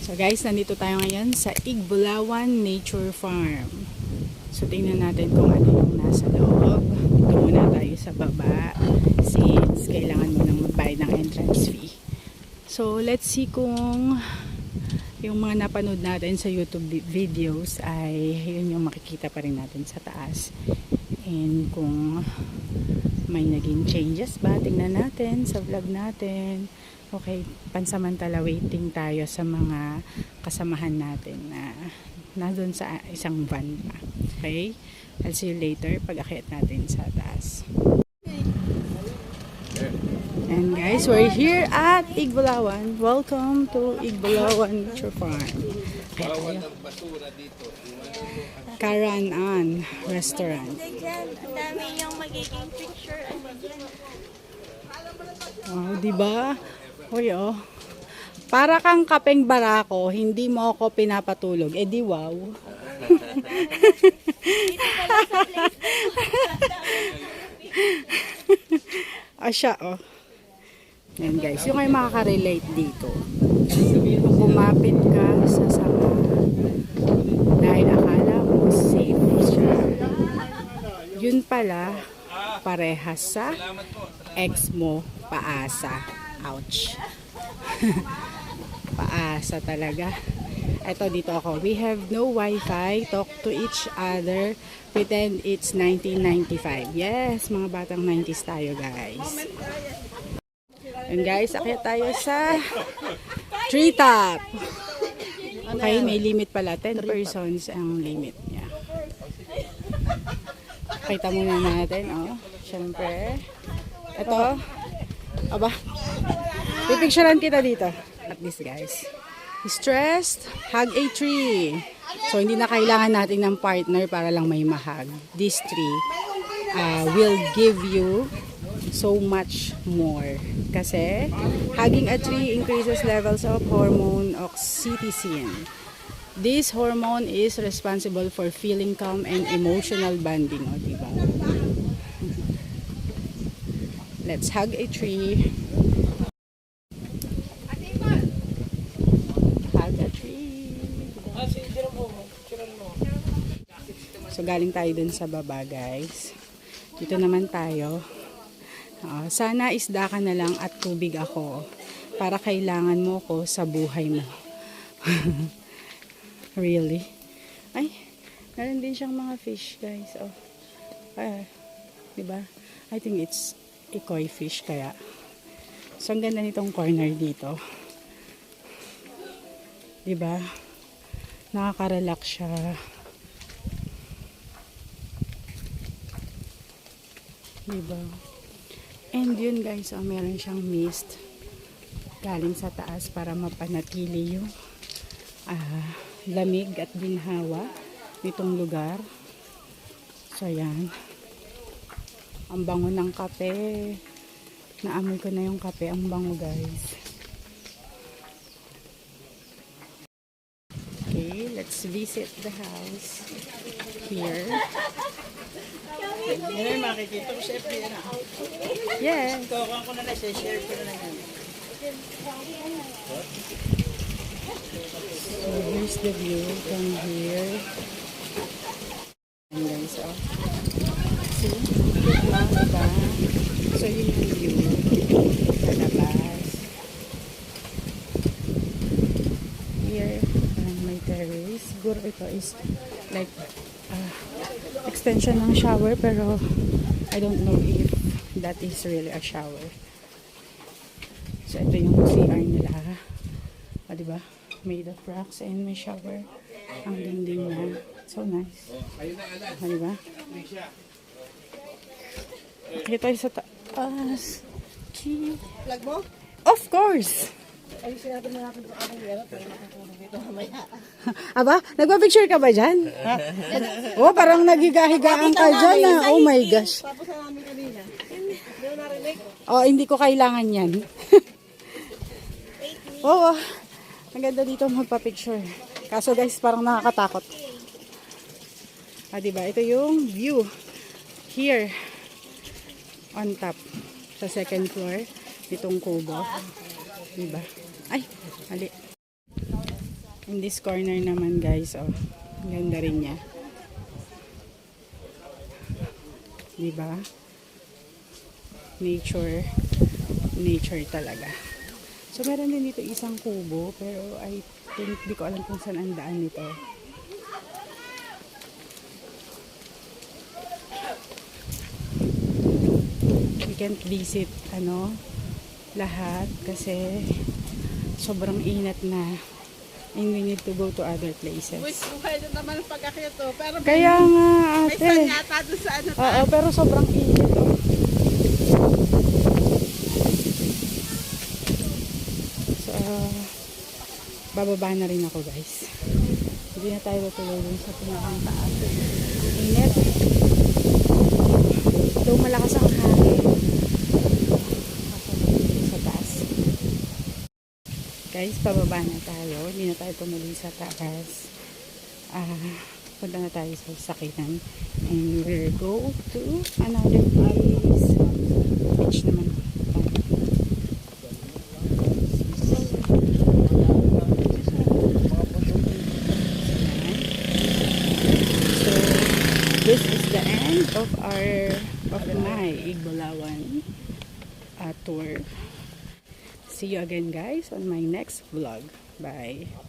So guys, nandito tayo ngayon sa Igbulawan Nature Farm. So tingnan natin kung ano yung nasa loob. Dito muna tayo sa baba since kailangan mo nang magbayad ng entrance fee. So let's see kung yung mga napanood natin sa YouTube videos ay yun yung makikita pa rin natin sa taas. And kung may naging changes ba, tingnan natin sa vlog natin. Okay, pansamantala waiting tayo sa mga kasamahan natin na nandun sa isang van pa. Okay, I'll see you later pag akyat natin sa taas. And guys, we're here at Igbulawan. Welcome to Igbulawan Nature Farm. Karanan Restaurant. Ang dami yung magiging picture. Oh, diba? Uy, oh. Para kang kapeng barako, hindi mo ako pinapatulog. Eh di wow. Asya, oh. Yan guys, yung ay makaka-relate dito. Kung kumapit ka sa sama, dahil akala mo safe siya. Yun pala, parehas sa ex mo, paasa. Ouch. Paasa talaga. Eto, dito ako. We have no Wi-Fi. Talk to each other. Pretend it's 1995. Yes, mga batang 90s tayo, guys. And guys, akyat tayo sa treetop. Okay, may limit pala. 10 persons ang limit niya. Kita muna natin, oh. Siyempre. Ito. Aba. Pipicturean kita dito. At least, guys. Stressed, hug a tree. So, hindi na kailangan natin ng partner para lang may mahag. This tree will give you so much more. Kasi, hugging a tree increases levels of hormone oxytocin. This hormone is responsible for feeling calm and emotional bonding. O, diba? Let's hug a tree. Hug a tree. So, galing tayo dun sa baba, guys. Dito naman tayo. Sana isda ka na lang at tubig ako para kailangan mo ko sa buhay mo. Really? Ay, meron din siyang mga fish, guys. Oh. Diba? I think it's koi fish kaya. So, ang ganda nitong corner dito. Diba? Nakaka-relax siya. Diba? And yun guys, meron siyang mist galing sa taas para mapanatili yung lamig at ginhawa nitong lugar. So yan. Ang bango ng kape. Naamoy ko na yung kape. Ang bango guys. Okay, let's visit the house here. Yan ay makikita ko sa FB na. Yes. Kawakan ko na na, share ko na lang yan. So here's the view from here. And guys, oh. See? Diba? So yun yung view. Sa labas. Here, may terrace. Siguro ito is like extension ng shower pero I don't know if that is really a shower. So ito yung CR nila. Diba? Made of rocks and may shower. Ang dingding niya. So nice. Diba? Okay tayo sa taas. Vlog mo? Of course! Ayusin natin na natin sa aking gano'n para makatulog dito mamaya. Aba, nagpa-picture ka ba dyan? Oh, parang nagigahigaan ka dyan na. Oh my gosh. Tapos na namin kanina. Hindi mo narinig? Oh, hindi ko kailangan yan. Oo. Ang ganda dito magpa-picture. Kaso guys, parang nakakatakot. Diba? Ito yung view. Here. On top. Sa second floor. Itong kubo. Diba? Ay, mali. In this corner naman guys, oh, ang ganda rin niya. Diba? Nature talaga. So, meron din dito isang kubo, pero I think, di ko alam kung saan ang daan nito. We can't visit, lahat, kasi sobrang inat na. And we need to go to other places. Wait, okay na naman ang pag-akyat to. Pero Kaya nga, may sun ate. yata doon sa ano. Oo, pero sobrang init, oh. So, bababa na rin ako, guys. Hindi na tayo tuloy dun sa pinakang taas. Init. Though malakas ang hangin. Sa taas. Guys, pababa na tayo. Hindi na tayo tumuloy sa taas. Punta na tayo sa sakinan. And we'll go to another place. Beach naman. So, this is the end of my Igbulawan tour. See you again guys on my next vlog. Bye.